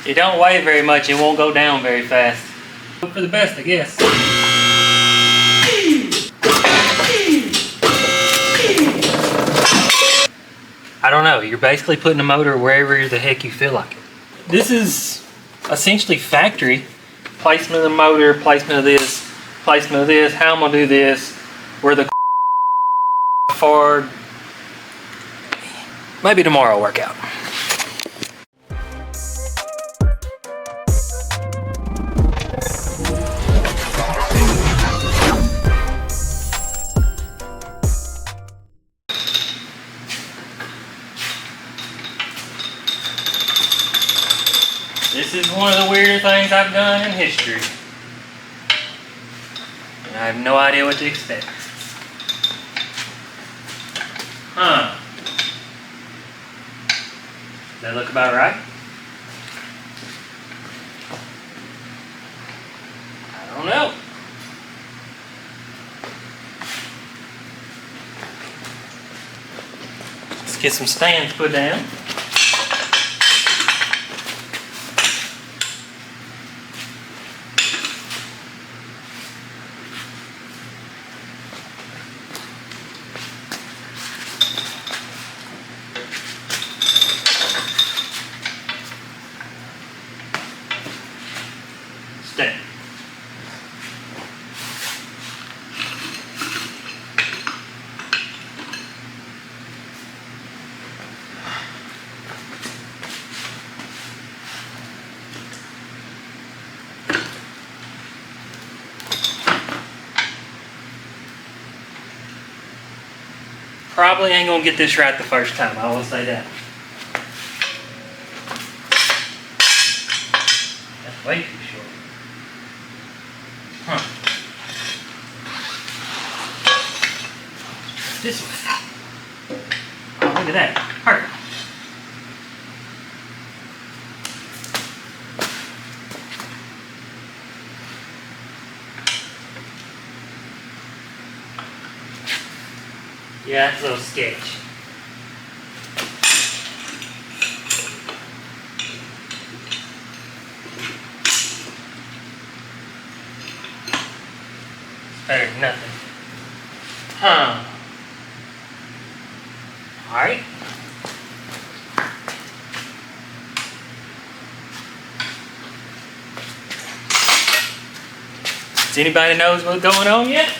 It don't weigh very much, it won't go down very fast. Hope for the best, I guess. I don't know, you're basically putting the motor wherever the heck you feel like it. This is essentially factory. Placement of the motor, placement of this, placement of this, how I'm gonna do this, where the forward. Maybe tomorrow will work out. This is one of the weirder things I've done in history. And I have no idea what to expect. Huh. Does that look about right? I don't know. Let's get some stands put down. Probably ain't gonna get this right the first time, I will say that. That's way too short. Huh. This way. Oh, look at that. Perfect. Yeah, it's a little sketch. Better than nothing. Huh. Alright. Does anybody knows what's going on yet?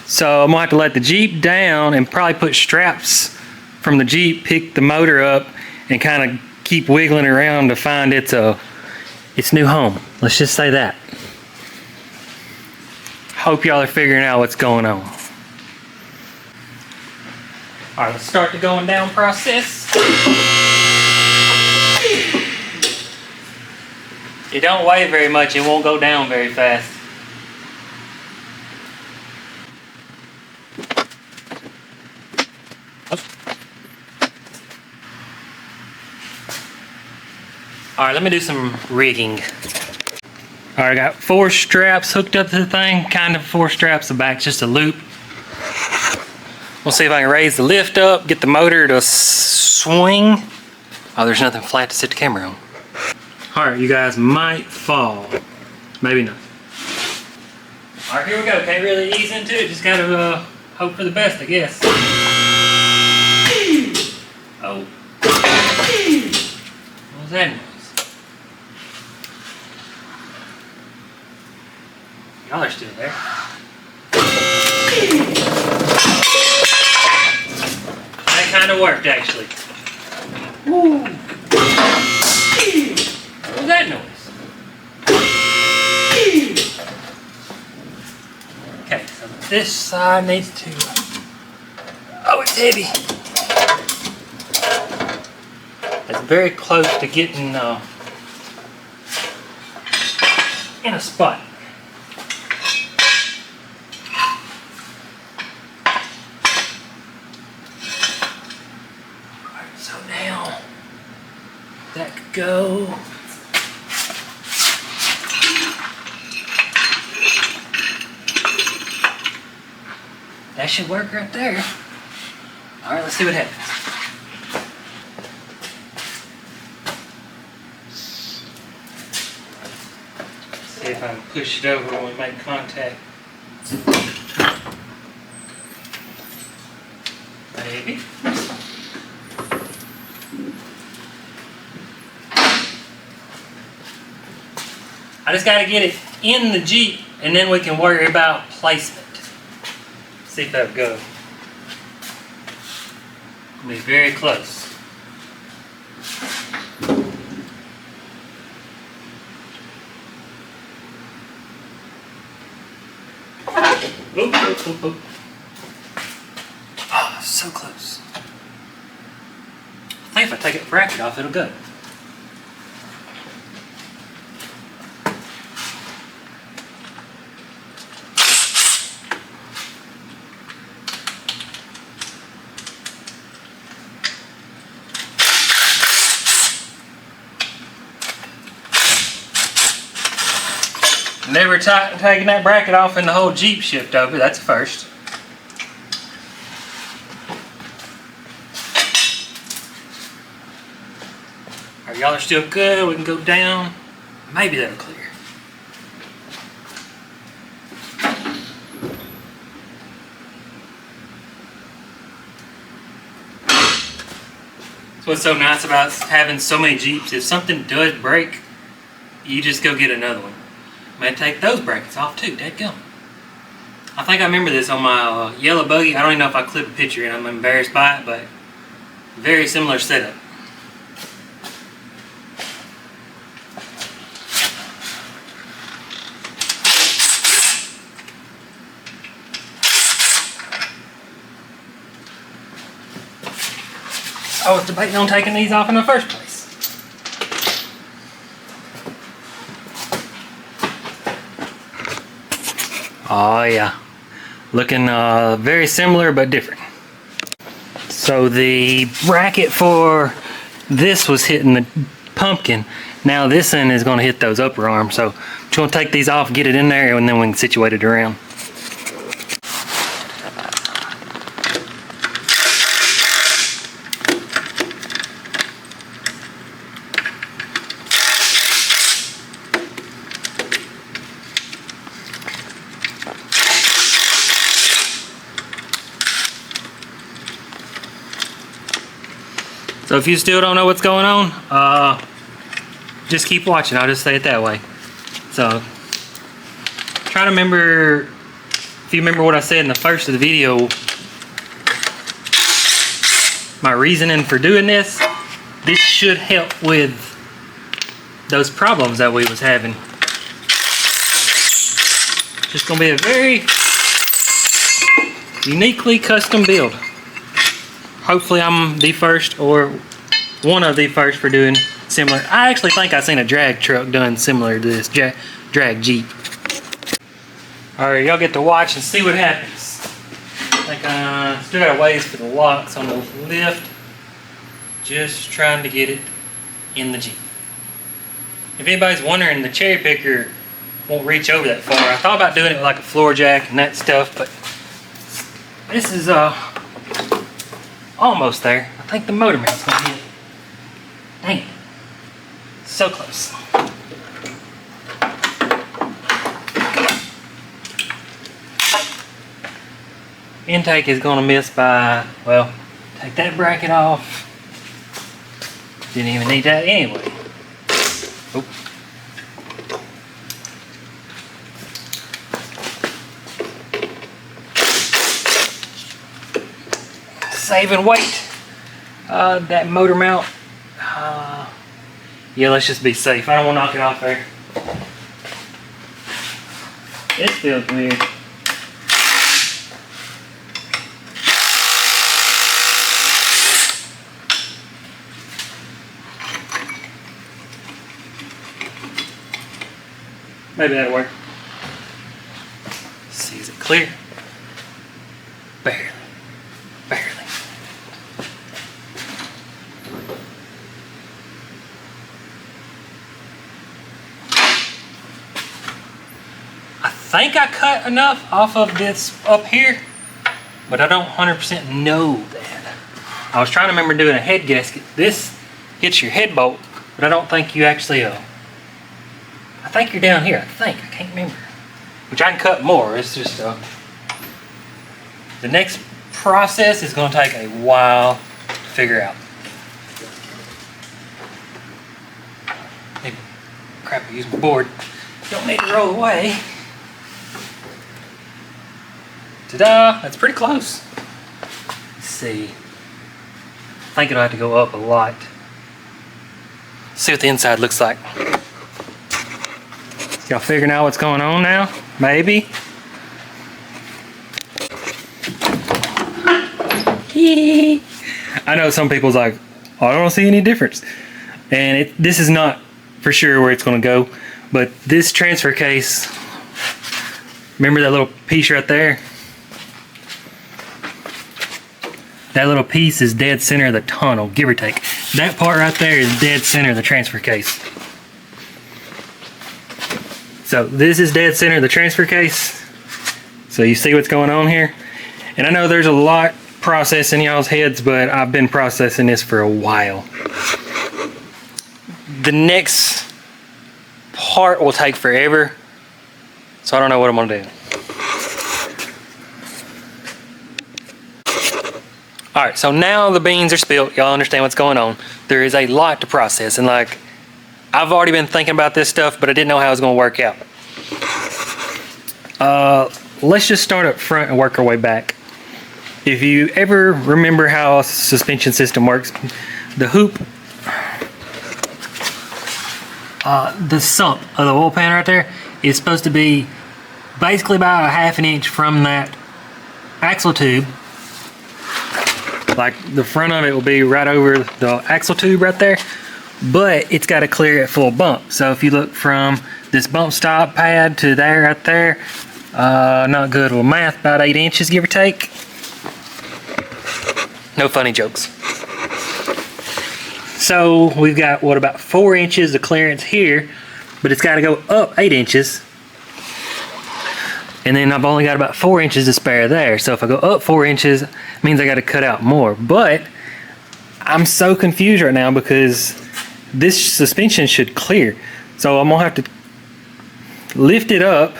So I'm gonna have to let the Jeep down and probably put straps from the Jeep, pick the motor up, and kind of keep wiggling around to find its new home. Let's just say that. Hope y'all are figuring out what's going on. All right, let's start the going down process. It don't weigh very much, it won't go down very fast. Alright, let me do some rigging. Alright, I got 4 straps hooked up to the thing, kind of 4 straps, the back's just a loop. We'll see if I can raise the lift up, get the motor to swing. Oh, there's nothing flat to sit the camera on. Alright, you guys might fall. Maybe not. Alright, here we go. Can't really ease into it, just gotta hope for the best, I guess. Oh. What was that noise? Y'all are still there. That kind of worked, actually. Woo. What was that noise? Okay, so this side needs to... Oh, it's heavy. It's very close to getting in a spot. So now that could go. That should work right there. All right, let's see what happens. See if I can push it over when we make contact. Maybe. I just got to get it in the Jeep, and then we can worry about placement. See if that'll go. Be very close. Oop, oop, oop, oop. Oh, so close. I think if I take the bracket off, it'll go. Never taking that bracket off and the whole Jeep shipped over. That's a first. Alright, y'all are still good. We can go down. Maybe that'll clear. That's what's so nice about having so many Jeeps. If something does break, you just go get another one. I'm going to take those brackets off too, dadgum. I think I remember this on my yellow buggy. I don't even know if I clipped a picture in. I'm embarrassed by it, but very similar setup. I was debating on taking these off in the first place. Oh yeah, looking very similar but different. So the bracket for this was hitting the pumpkin. Now this end is going to hit those upper arms. So I'm just going to take these off, get it in there, and then we can situate it around. So if you still don't know what's going on, just keep watching. I'll just say it that way. So try to remember, if you remember what I said in the first of the video, my reasoning for doing this should help with those problems that we was having. Just gonna be a very uniquely custom build. Hopefully I'm the first or one of the first for doing similar. I actually think I've seen a drag truck done similar to this drag Jeep. Alright, y'all get to watch and see what happens. I think I still got a ways for the locks on the lift. Just trying to get it in the Jeep. If anybody's wondering, the cherry picker won't reach over that far. I thought about doing it with like a floor jack and that stuff, but this is almost there. I think the motor mount's gonna hit. Dang it. So close. Intake is gonna miss by, well, take that bracket off. Didn't even need that anyway. Oop. Saving weight. That motor mount. Yeah, let's just be safe. I don't want to knock it off there. This feels weird. Maybe that'll work. Let's see, is it clear? Barely. Barely. I think I cut enough off of this up here but I don't 100% know that. I was trying to remember doing a head gasket. This hits your head bolt, but I don't think you actually, I think you're down here, I can't remember. Which I can cut more, it's just, the next process is gonna take a while to figure out. Hey, crap, I used my board. Don't need to roll away. Ta-da, that's pretty close. Let's see. I think it'll have to go up a lot. See what the inside looks like. Y'all figuring out what's going on now? Maybe? I know some people's like, oh, I don't see any difference. And this is not for sure where it's going to go. But this transfer case, remember that little piece right there? That little piece is dead center of the tunnel, give or take. That part right there is dead center of the transfer case. So this is dead center of the transfer case. So you see what's going on here? And I know there's a lot processing y'all's heads, but I've been processing this for a while. The next part will take forever, so I don't know what I'm gonna do. All right, so now the beans are spilled. Y'all understand what's going on. There is a lot to process, and like, I've already been thinking about this stuff, but I didn't know how it was gonna work out. Let's just start up front and work our way back. If you ever remember how a suspension system works, the hoop, the sump of the oil pan right there is supposed to be basically about a ½ an inch from that axle tube. Like the front of it will be right over the axle tube right there, but it's got to clear at full bump. So if you look from this bump stop pad to there, right there, not good with math, about 8 inches give or take. No funny jokes. So we've got what, about 4 inches of clearance here, but it's got to go up 8 inches. And then I've only got about 4 inches to spare there. So if I go up 4 inches, it means I got to cut out more. But I'm so confused right now because this suspension should clear. So I'm gonna have to lift it up,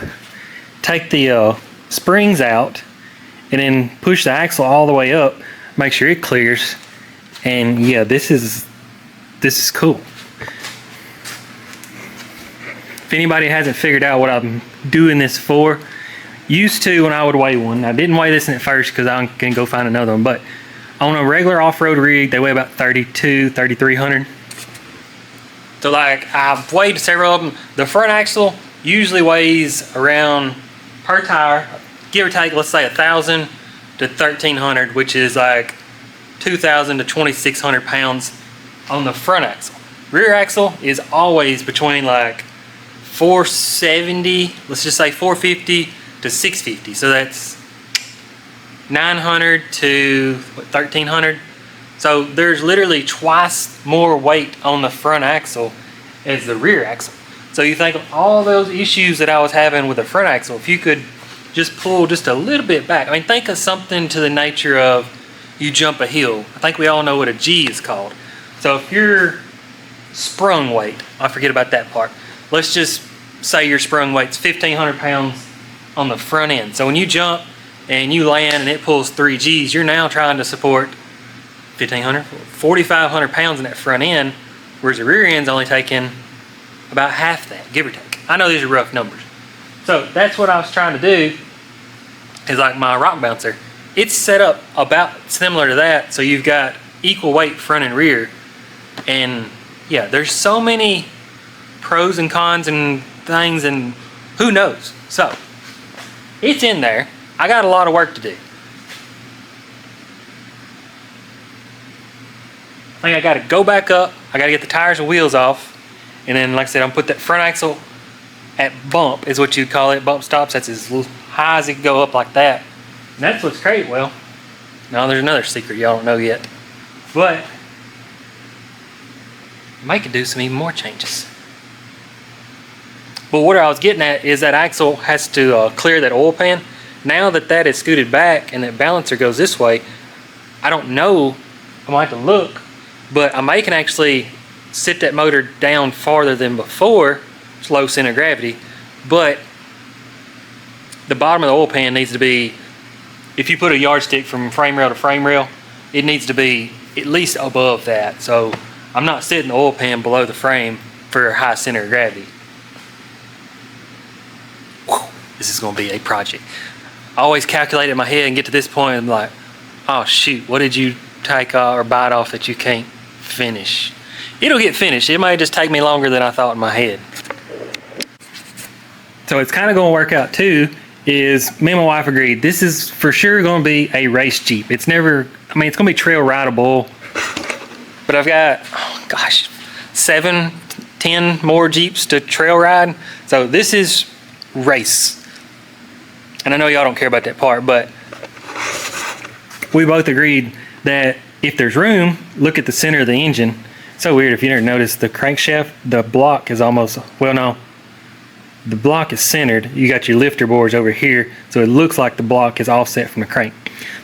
take the springs out, and then push the axle all the way up, make sure it clears. And yeah, this is cool. If anybody hasn't figured out what I'm doing this for, used to when I would weigh one, I didn't weigh this in at first because I can go find another one, but on a regular off-road rig, they weigh about 3,300. So like, I've weighed several of them. The front axle usually weighs around, per tire, give or take, let's say 1,000 to 1,300, which is like 2,000 to 2,600 pounds on the front axle. Rear axle is always between like 470, let's just say 450 to 650. So that's 900 to what, 1,300. So there's literally twice more weight on the front axle as the rear axle. So you think of all those issues that I was having with the front axle, if you could just pull just a little bit back. I mean, think of something to the nature of you jump a hill. I think we all know what a G is called. So if your sprung weight, I forget about that part. Let's just say your sprung weight's 1,500 pounds on the front end. So when you jump and you land and it pulls 3 G's, you're now trying to support 1,500, 4,500 pounds in that front end, whereas the rear end's only taking about half that, give or take. I know these are rough numbers. So that's what I was trying to do, is like my rock bouncer. It's set up about similar to that, so you've got equal weight front and rear. And yeah, there's so many pros and cons and things, and who knows. So it's in there. I got a lot of work to do. I think I got to go back up. I got to get the tires and wheels off, and then, like I said, I'm put that front axle at bump, is what you'd call it. Bump stops. That's as high as it can go up, like that. And that's what's great. Well, now there's another secret y'all don't know yet, but I might could do some even more changes. But what I was getting at is that axle has to clear that oil pan. now that that is scooted back and that balancer goes this way, I don't know, I might have to look, but I can actually sit that motor down farther than before. It's low center of gravity, but the bottom of the oil pan needs to be, if you put a yardstick from frame rail to frame rail, it needs to be at least above that. So I'm not sitting the oil pan below the frame for high center of gravity. Whew, this is going to be a project. I always calculate in my head and get to this point and I'm like, oh shoot, what did you take off or bite off that you can't finish? It'll get finished. It might just take me longer than I thought in my head. So it's kind of going to work out too, is me and my wife agreed this is for sure going to be a race Jeep. It's never, I mean, it's going to be trail rideable, but I've got, oh gosh, 7, 10 more Jeeps to trail ride. So this is race. And I know y'all don't care about that part, but we both agreed that if there's room, look at the center of the engine. It's so weird if you never noticed the crankshaft, the block is almost, well no, the block is centered. You got your lifter boards over here, so it looks like the block is offset from the crank.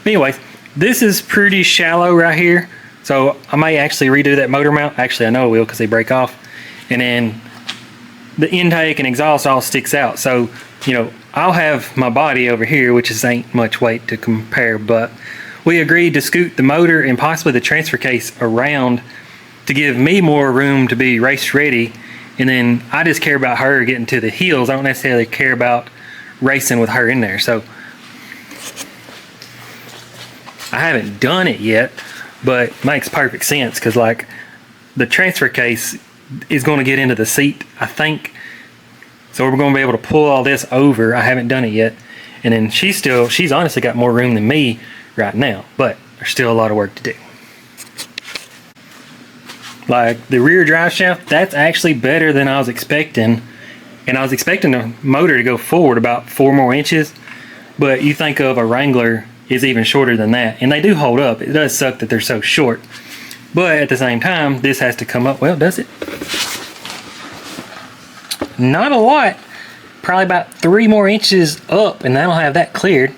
But anyways, this is pretty shallow right here, so I may actually redo that motor mount. Actually, I know I will because they break off. And then the intake and exhaust all sticks out. So, you know, I'll have my body over here, which is ain't much weight to compare, but we agreed to scoot the motor and possibly the transfer case around to give me more room to be race ready. And then I just care about her getting to the heels. I don't necessarily care about racing with her in there. So I haven't done it yet, but it makes perfect sense because like the transfer case is going to get into the seat, I think. So we're going to be able to pull all this over. I haven't done it yet. And then she's honestly got more room than me right now, but there's still a lot of work to do. Like the rear drive shaft, that's actually better than I was expecting. And I was expecting the motor to go forward about 4 more inches. But you think of a Wrangler is even shorter than that. And they do hold up. It does suck that they're so short. But at the same time, this has to come up. Well, does it? Not a lot. Probably about 3 more inches up. And that'll have that cleared.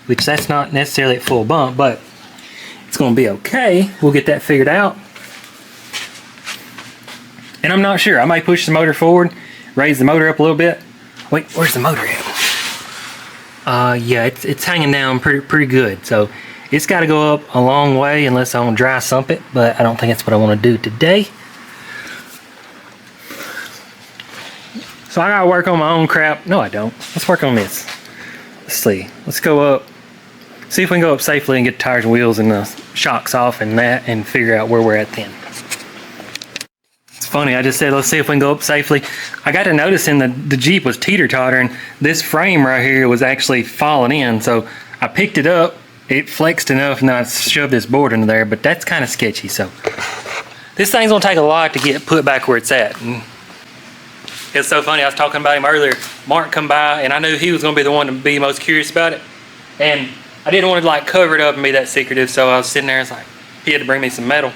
Which that's not necessarily at full bump. But it's going to be okay. We'll get that figured out. And I'm not sure. I might push the motor forward, raise the motor up a little bit. Wait, where's the motor at? Yeah, it's hanging down pretty good. So it's got to go up a long way unless I want to dry sump it, but I don't think that's what I want to do today. So I got to work on my own crap. No, I don't. Let's work on this. Let's see. Let's go up. See if we can go up safely and get the tires and wheels and the shocks off and that and figure out where we're at then. Funny, I just said let's see if we can go up safely. I got to noticing the Jeep was teeter-tottering. This frame right here was actually falling in, so I picked it up, it flexed enough, and then I shoved this board into there, but that's kind of sketchy. So this thing's gonna take a lot to get put back where it's at. And it's so funny, I was talking about him earlier. Mark come by and I knew he was gonna be the one to be most curious about it, and I didn't want to like cover it up and be that secretive, so I was sitting there, it's like he had to bring me some metal.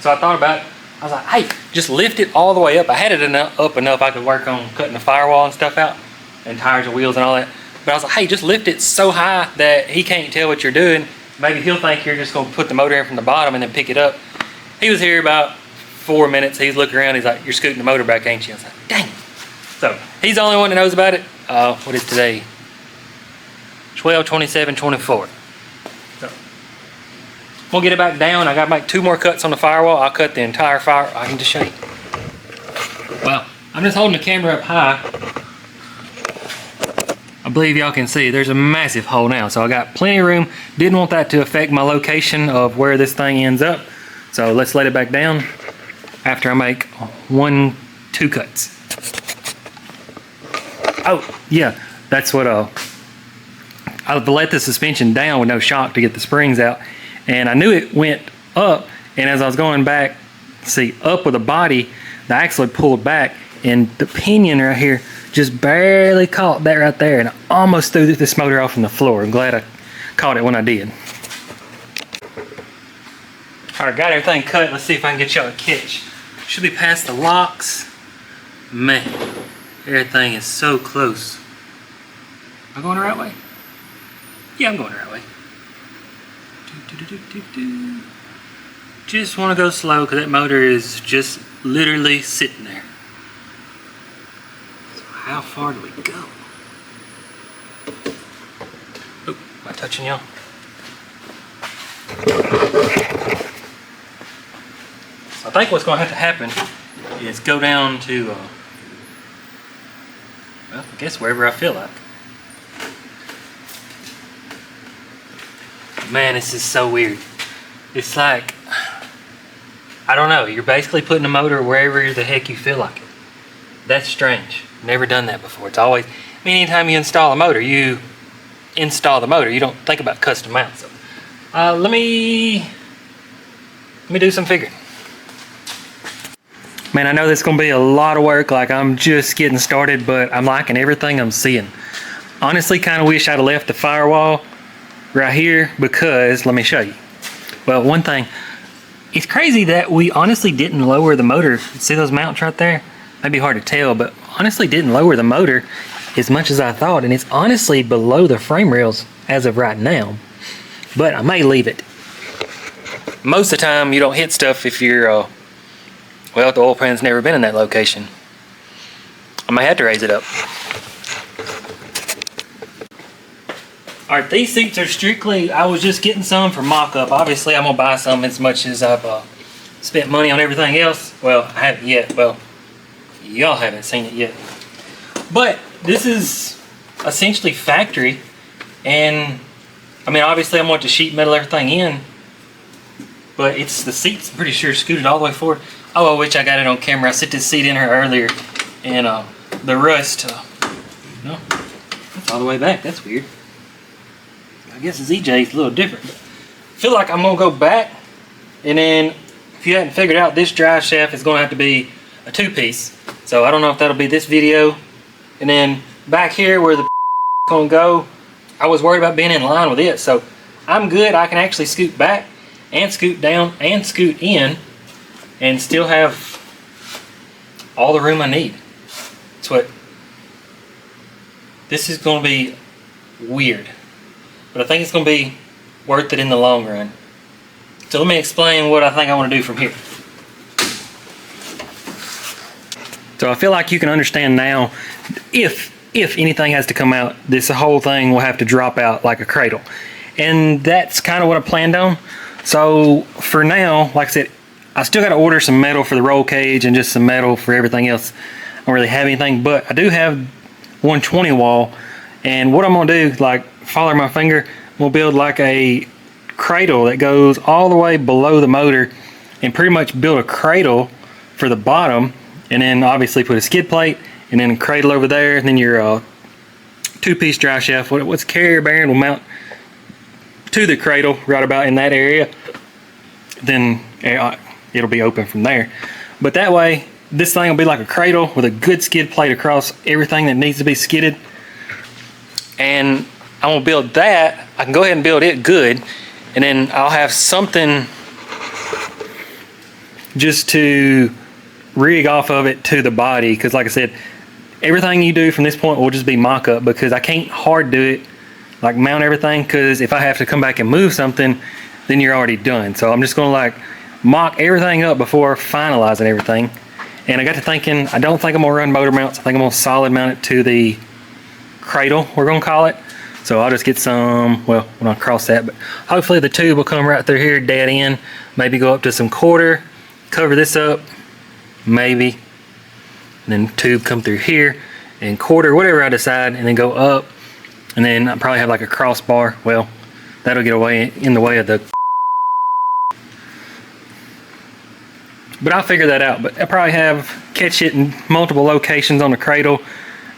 So I thought about it. I was like, hey, just lift it all the way up. I had it up enough I could work on cutting the firewall and stuff out, and tires and wheels and all that. But I was like, hey, just lift it so high that he can't tell what you're doing. Maybe he'll think you're just gonna put the motor in from the bottom and then pick it up. He was here about 4 minutes. He's looking around, he's like, you're scooting the motor back, ain't you? I was like, dang. So he's the only one that knows about it. What is today? 12/27/24. We'll get it back down. I got to make 2 more cuts on the firewall. I'll cut the entire firewall. I can just show you. Well, I'm just holding the camera up high. I believe y'all can see there's a massive hole now. So I got plenty of room. Didn't want that to affect my location of where this thing ends up. So let's let it back down after I make 1, 2 cuts. Oh, yeah, that's what I've let the suspension down with no shock to get the springs out. And I knew it went up, and as I was going back, see, up with the body, the axle had pulled back, and the pinion right here just barely caught that right there, and I almost threw this motor off on the floor. I'm glad I caught it when I did. Alright, got everything cut. Let's see if I can get y'all a catch. Should be past the locks. Man, everything is so close. Am I going the right way? Yeah, I'm going the right way. Just want to go slow because that motor is just literally sitting there. So how far do we go? Oh, am I touching y'all? So I think what's going to have to happen is go down to, well, I guess wherever I feel like. Man, this is so weird. It's like, I don't know, you're basically putting the motor wherever the heck you feel like it. That's strange. Never done that before. It's always, I mean, anytime you install a motor, you install the motor. You don't think about custom mounts. So, let me do some figuring. Man, I know this is going to be a lot of work, like I'm just getting started, but I'm liking everything I'm seeing. Honestly, kind of wish I'd have left the firewall right here because, let me show you. Well, one thing, it's crazy that we honestly didn't lower the motor. See those mounts right there? Might be hard to tell, but honestly didn't lower the motor as much as I thought, and it's honestly below the frame rails as of right now, but I may leave it. Most of the time you don't hit stuff if you're well, the oil pan's never been in that location. I may have to raise it up. Alright, these seats are strictly, I was just getting some for Mockup. Obviously I'm going to buy some as much as I've spent money on everything else. Well, I haven't yet. Well, y'all haven't seen it yet. But this is essentially factory. And, I mean, obviously I'm going to sheet metal everything in. But it's the seat's pretty sure scooted all the way forward. Oh, I wish I got it on camera. I set this seat in here earlier, and the rust, no, that's all the way back. That's weird. I guess it's EJ's a little different. But I feel like I'm going to go back, and then, if you hadn't figured out, this drive shaft is going to have to be a two-piece. So I don't know if that'll be this video. And then back here where the going to go, I was worried about being in line with it. So I'm good. I can actually scoot back and scoot down and scoot in and still have all the room I need. That's what, this is going to be weird, but I think it's going to be worth it in the long run. So let me explain what I think I want to do from here. So I feel like you can understand now, if anything has to come out, this whole thing will have to drop out like a cradle. And that's kind of what I planned on. So for now, like I said, I still got to order some metal for the roll cage and just some metal for everything else. I don't really have anything, but I do have 120 wall. And what I'm going to do, like follow my finger, we'll build like a cradle that goes all the way below the motor and pretty much build a cradle for the bottom, and then obviously put a skid plate and then a cradle over there, and then your two-piece drive shaft, what's carrier bearing, will mount to the cradle right about in that area. Then it'll be open from there. But that way, this thing will be like a cradle with a good skid plate across everything that needs to be skidded. And I'm gonna build that. I can go ahead and build it good, and then I'll have something just to rig off of it to the body, because like I said, everything you do from this point will just be mock-up, because I can't hard do it, like mount everything, because if I have to come back and move something, then you're already done. So I'm just gonna like mock everything up before finalizing everything. And I got to thinking, I don't think I'm gonna run motor mounts. I think I'm gonna solid mount it to the cradle, we're gonna call it. So I'll just get some, well, when I cross that, but hopefully the tube will come right through here, dead end, maybe go up to some quarter, cover this up, maybe, and then tube come through here, and quarter, whatever I decide, and then go up, and then I'll probably have like a crossbar. Well, that'll get away in the way of the, but I'll figure that out. But I'll probably catch it in multiple locations on the cradle,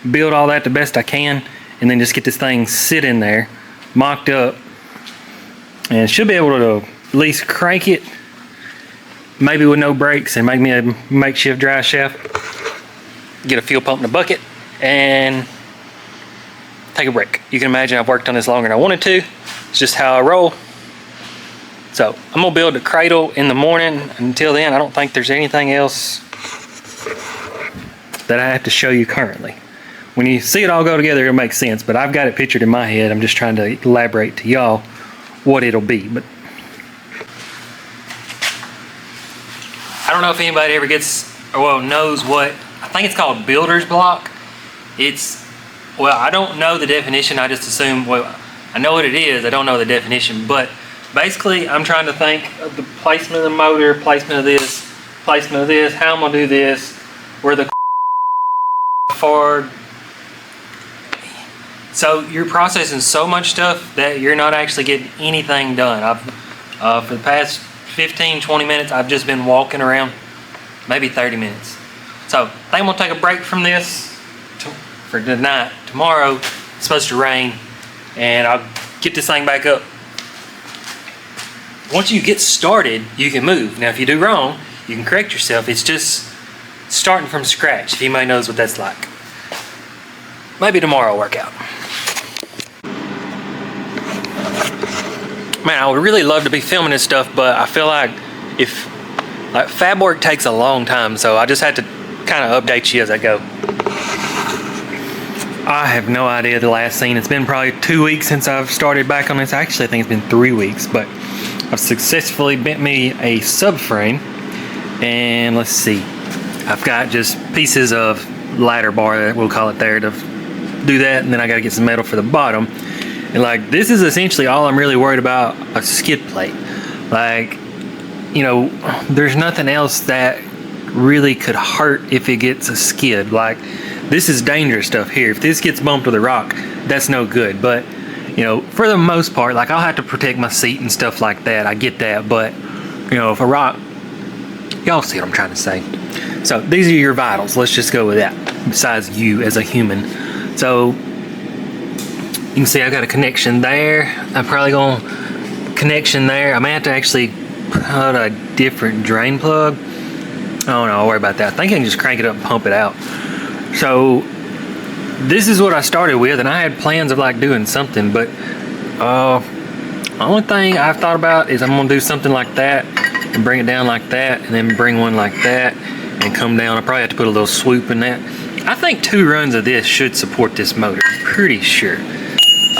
build all that the best I can, and then just get this thing sit in there, mocked up, and should be able to at least crank it, maybe with no brakes, and make me a makeshift drive shaft, get a fuel pump in a bucket, and take a break. You can imagine I've worked on this longer than I wanted to. It's just how I roll. So I'm gonna build a cradle in the morning. Until then, I don't think there's anything else that I have to show you currently. when you see it all go together, it'll make sense. But I've got it pictured in my head. I'm just trying to elaborate to y'all what it'll be. But I don't know if anybody ever knows what, I think it's called builder's block. Well, I don't know the definition. I just assume, well, I know what it is. I don't know the definition. But basically, I'm trying to think of the placement of the motor, placement of this, how I'm going to do this, where the forward. So you're processing so much stuff that you're not actually getting anything done. For the past 15-20 minutes, I've just been walking around, maybe 30 minutes. So I think I'm going to take a break from this for tonight. Tomorrow it's supposed to rain, and I'll get this thing back up. Once you get started, you can move. Now if you do wrong, you can correct yourself. It's just starting from scratch, if anybody knows what that's like. Maybe tomorrow will work out. Man, I would really love to be filming this stuff, but I feel like fab work takes a long time, so I just had to kind of update you as I go. I have no idea the last scene. It's been probably 2 weeks since I've started back on this. Actually, I think it's been 3 weeks, but I've successfully bent me a subframe, and let's see. I've got just pieces of ladder bar, we'll call it there, to do that, and then I got to get some metal for the bottom. And like, this is essentially all I'm really worried about, a skid plate. Like, you know, there's nothing else that really could hurt if it gets a skid. Like, this is dangerous stuff here. If this gets bumped with a rock, that's no good. But, you know, for the most part, like, I'll have to protect my seat and stuff like that. I get that. But, you know, if a rock, y'all see what I'm trying to say. So these are your vitals. Let's just go with that, besides you as a human. So you can see I've got a connection there. I'm probably going to connection there. I may have to actually put a different drain plug. Oh no, I'll worry about that. I think I can just crank it up and pump it out. So this is what I started with, and I had plans of like doing something, but the only thing I've thought about is I'm gonna do something like that and bring it down like that, and then bring one like that and come down. I probably have to put a little swoop in that. I think 2 runs of this should support this motor. I'm pretty sure.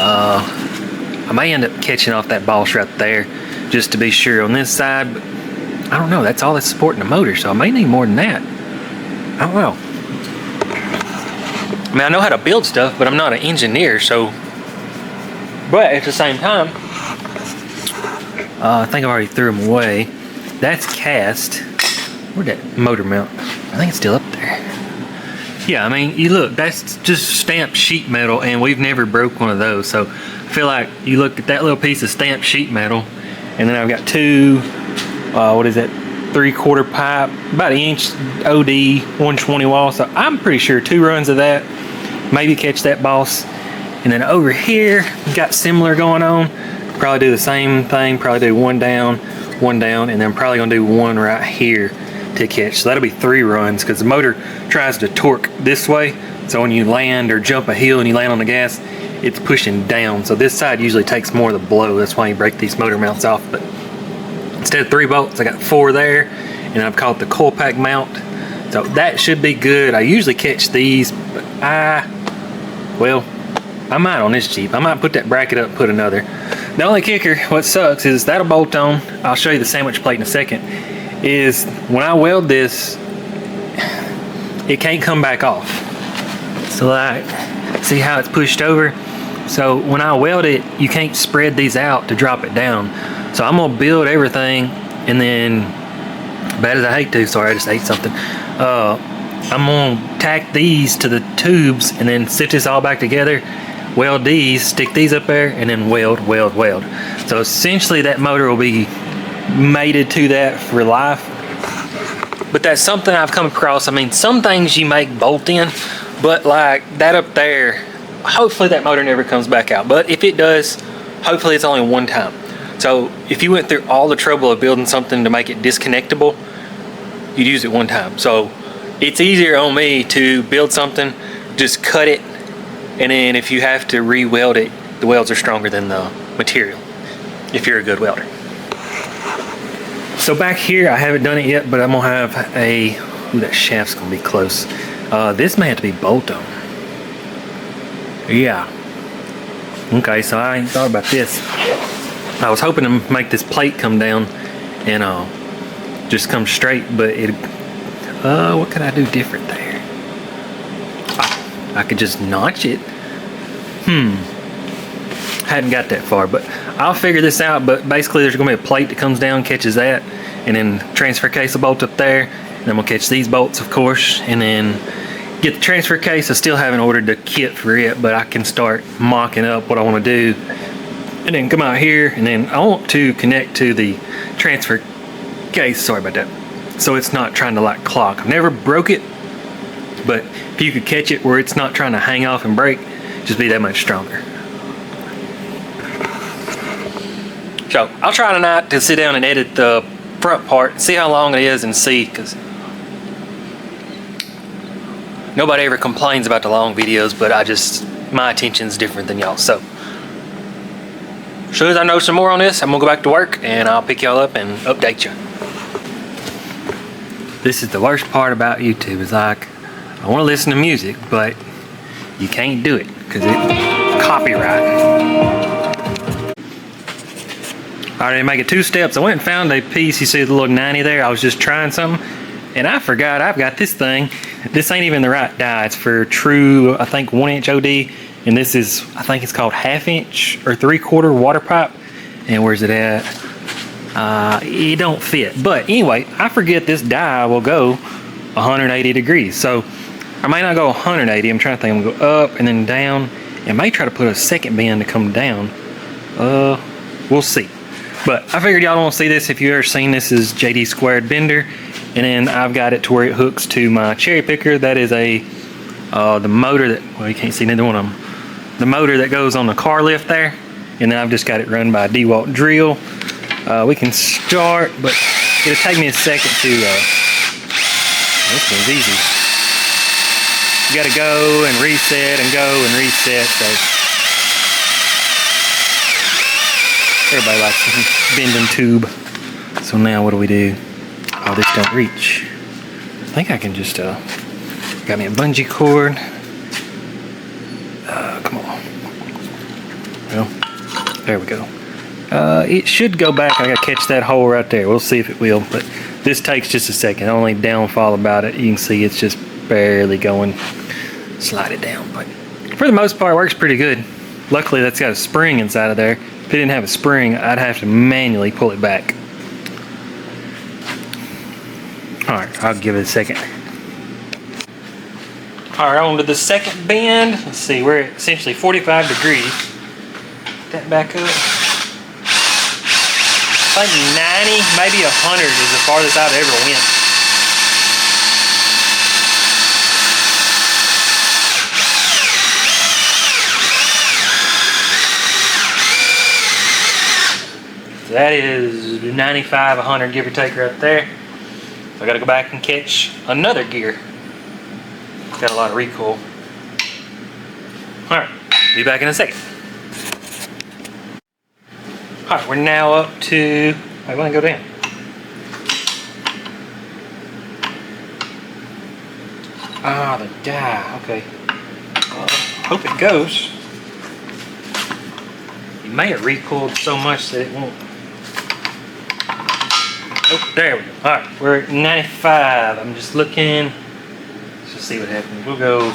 I may end up catching off that boss right there just to be sure on this side, but I don't know. That's all that's supporting the motor, so I may need more than that. I don't know. I mean, I know how to build stuff, but I'm not an engineer, so. But at the same time, I think I already threw them away. That's cast. Where'd that motor mount? I think it's still up there. Yeah, I mean, you look, that's just stamped sheet metal, and we've never broke one of those. So I feel like you look at that little piece of stamped sheet metal, and then I've got 2, what is that, 3/4 pipe, about 1 inch OD 120 wall. So I'm pretty sure 2 runs of that, maybe catch that boss. And then over here, got similar going on. Probably do the same thing, probably do 1 down, and then probably gonna do 1 right here to catch. So that'll be 3 runs, because the motor tries to torque this way. So when you land or jump a hill and you land on the gas, it's pushing down. So this side usually takes more of the blow. That's why you break these motor mounts off. But instead of 3 bolts, I got 4 there, and I've called the coil pack mount. So that should be good. I usually catch these, but I might on this Jeep. I might put that bracket up and put another. The only kicker, what sucks, is that'll bolt on. I'll show you the sandwich plate in a second. Is when I weld this, it can't come back off. So like, see how it's pushed over? So when I weld it, you can't spread these out to drop it down. So I'm gonna build everything, and then, bad as I hate to, sorry, I just ate something. I'm gonna tack these to the tubes and then stitch this all back together, weld these, stick these up there, and then weld. So essentially that motor will be mated to that for life. But that's something I've come across. I mean, some things you make bolt in, but like that up there, hopefully that motor never comes back out. But if it does, hopefully it's only 1 time. So if you went through all the trouble of building something to make it disconnectable, you'd use it 1 time. So it's easier on me to build something, just cut it, and then if you have to re-weld it, the welds are stronger than the material, if you're a good welder. So back here, I haven't done it yet, but I'm gonna have a, ooh, that shaft's gonna be close. This may have to be bolt on. Yeah. Okay, so I ain't thought about this. I was hoping to make this plate come down and just come straight, but it, what could I do different there? I could just notch it. Hadn't got that far, but I'll figure this out. But basically there's gonna be a plate that comes down, catches that, and then transfer case of bolt up there, and I'm gonna catch these bolts, of course, and then get the transfer case. I still haven't ordered the kit for it, but I can start mocking up what I want to do, and then come out here, and then I want to connect to the transfer case, sorry about that, so it's not trying to like clock. I've never broke it, but if you could catch it where it's not trying to hang off and break, just be that much stronger. So I'll try tonight to sit down and edit the front part, see how long it is, and see, because nobody ever complains about the long videos, but my attention's different than y'all. So as soon as I know some more on this, I'm gonna go back to work and I'll pick y'all up and update you. This is the worst part about YouTube, is like, I wanna listen to music, but you can't do it because it's copyright. I already make it 2 steps. I went and found a piece, you see the little 90 there, I was just trying something, and I forgot I've got this thing. This ain't even the right die. It's for true, I think 1-inch OD, and this is, I think it's called 1/2-inch or 3/4 water pipe. And where's it at? It don't fit. But anyway, I forget this die will go 180 degrees. So I might not go 180. I'm trying to think. I'm gonna go up and then down. I may try to put a second bend to come down. We'll see. But I figured y'all don't want to see this. If you've ever seen this, is JD squared bender. And then I've got it to where it hooks to my cherry picker. That is the motor that, well, you can't see neither one of them. The motor that goes on the car lift there. And then I've just got it run by a DeWalt drill. We can start, but it'll take me a second to, this one's easy. You gotta go and reset and go and reset, so. Everybody likes a bending tube. So now what do we do? Oh, this don't reach. I think I can just, got me a bungee cord. Come on. Well, there we go. It should go back. I gotta catch that hole right there. We'll see if it will, but this takes just a second. Only downfall about it, you can see it's just barely going. Slide it down, but for the most part, it works pretty good. Luckily, that's got a spring inside of there. If it didn't have a spring, I'd have to manually pull it back. All right, I'll give it a second. All right, on to the second bend. Let's see, we're at essentially 45 degrees. Get that back up. I think 90, maybe 100 is the farthest I've ever went. So that is 95, 100, give or take right there. So I gotta go back and catch another gear. Got a lot of recoil. All right, be back in a second. All right, we're now up to, I want to go down. Ah, the die, okay. Hope it goes. You may have recoiled so much that it won't. Oh, there we go. All right, we're at 95. I'm just looking. Let's just see what happens. We'll go.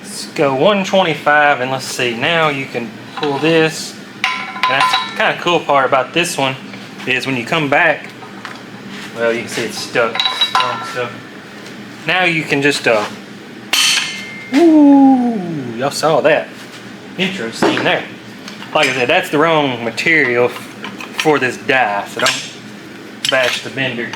Let's go 125, and let's see. Now you can pull this. And that's the kind of cool part about this one is when you come back. Well, you can see it's stuck. So now you can just, ooh, y'all saw that intro scene there. Like I said, that's the wrong material for this die, so don't bash the bender.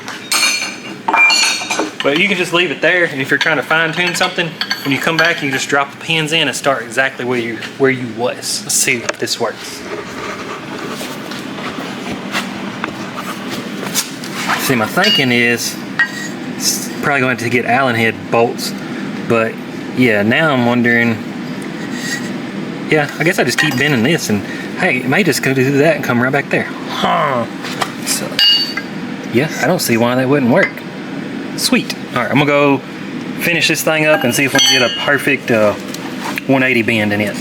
But you can just leave it there, and if you're trying to fine tune something, when you come back, you can just drop the pins in and start exactly where you was. Let's see if this works. See, my thinking is it's probably going to get Allen head bolts, but yeah, now I'm wondering, yeah, I guess I just keep bending this, and Hey, it may just go do that and come right back there. Huh. So, yeah, I don't see why that wouldn't work. Sweet. All right, I'm gonna go finish this thing up and see if we can get a perfect 180 bend in it.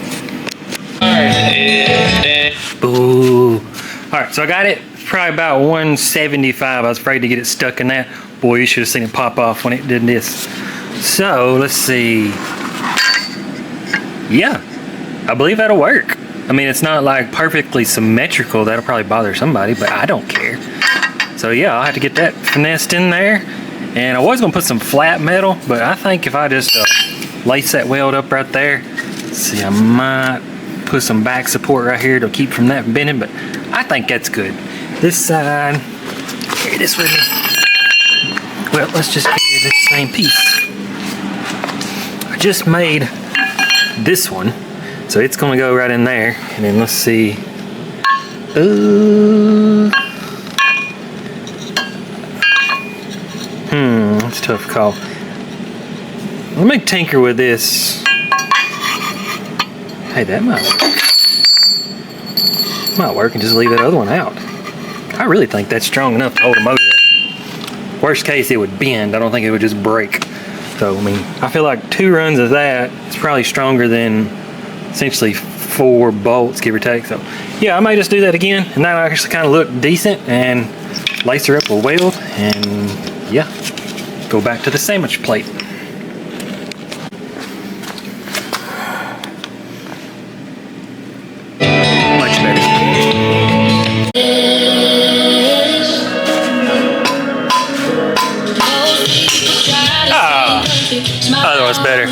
Boo. All right, so I got it probably about 175. I was afraid to get it stuck in that. Boy, you should have seen it pop off when it did this. So let's see. Yeah, I believe that'll work. I mean, it's not like perfectly symmetrical. That'll probably bother somebody, but I don't care. So yeah, I'll have to get that finessed in there. And I was gonna put some flat metal, but I think if I just lace that weld up right there, let's see, I might put some back support right here to keep from that bending, but I think that's good. This side, carry this with me. Well, let's just carry this same piece. I just made this one, so it's gonna go right in there. And then let's see. That's a tough call. Let me tinker with this. Hey, that might work. Might work and just leave that other one out. I really think that's strong enough to hold a motor up. Worst case, it would bend. I don't think it would just break. So, I mean, I feel like 2 runs of that is probably stronger than essentially 4 bolts, give or take. So, yeah, I may just do that again, and that'll actually kind of look decent, and lace her up with weld, and yeah, go back to the sandwich plate. Much better. Other one's better.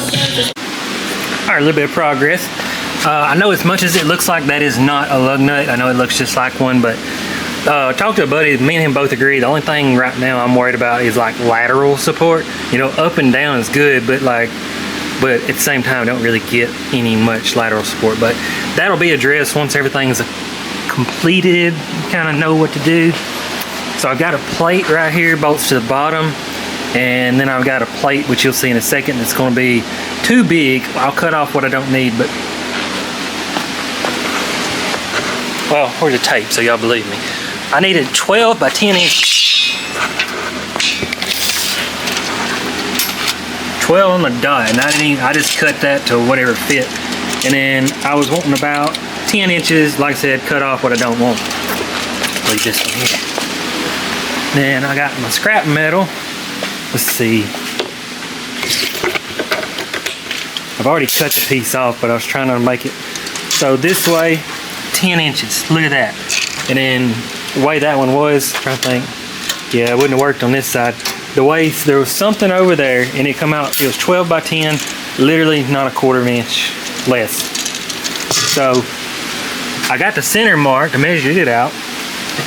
All right, a little bit of progress. I know as much as it looks like that is not a lug nut. I know it looks just like one, but talked to a buddy, me and him both agree. The only thing right now I'm worried about is like lateral support. You know, up and down is good, but at the same time, I don't really get any much lateral support. But that'll be addressed once everything's completed. Kind of know what to do. So I've got a plate right here, bolts to the bottom, and then I've got a plate, which you'll see in a second, that's going to be too big. I'll cut off what I don't need, but well, where's the tape so y'all believe me? I needed 12 by 10 inches. 12 on the dot, and I just cut that to whatever fit. And then I was wanting about 10 inches, like I said, cut off what I don't want. Leave this one here. Then I got my scrap metal. Let's see. I've already cut the piece off, but I was trying to make it so this way, 10 inches. Look at that. And then the way that one was, I'm trying to think, yeah, it wouldn't have worked on this side. The way there was something over there, and it come out, it was 12 by 10, literally not a 1/4 inch less. So I got the center marked, I measured it out,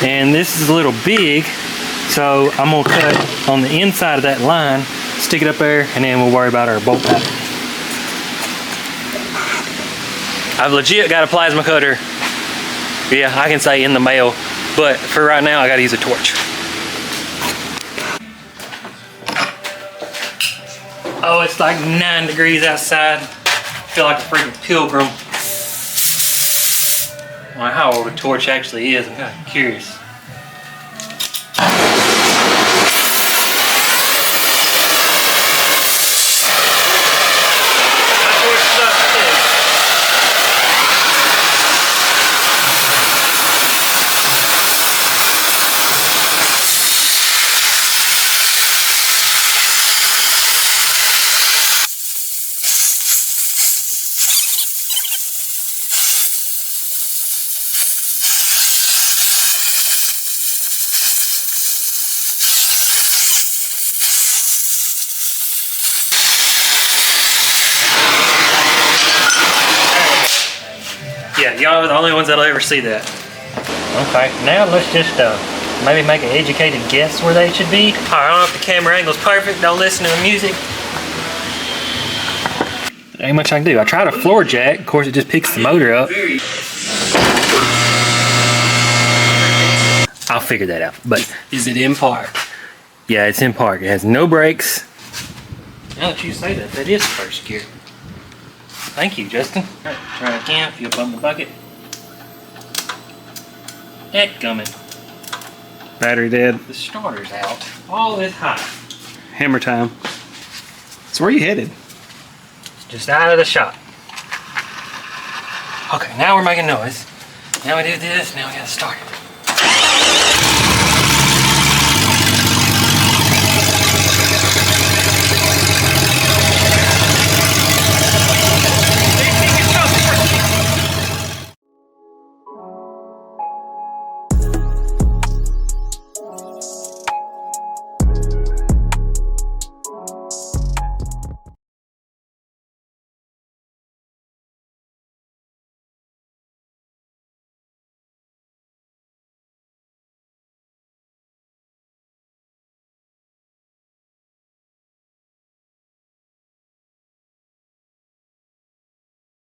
and this is a little big, so I'm gonna cut on the inside of that line, stick it up there, and then we'll worry about our bolt pattern. I've legit got a plasma cutter. Yeah, I can say in the mail, but for right now, I gotta use a torch. Oh, it's like 9 degrees outside. I feel like a freaking pilgrim. I wonder how old a torch actually is. I'm kind of curious. Yeah, y'all are the only ones that'll ever see that. Okay, now let's just maybe make an educated guess where they should be. Alright, I don't know if the camera angle's perfect. Don't listen to the music. There ain't much I can do. I tried a floor jack. Of course, it just picks the motor up. I'll figure that out. But is it in park? Yeah, it's in park. It has no brakes. Now that you say that, that is first gear. Thank you, Justin. All right, try it again. If you'll bump the bucket. Headgummit. Battery dead. The starter's out. All this hot. Hammer time. So where are you headed? Just out of the shop. Okay, now we're making noise. Now we do this, now we gotta start it.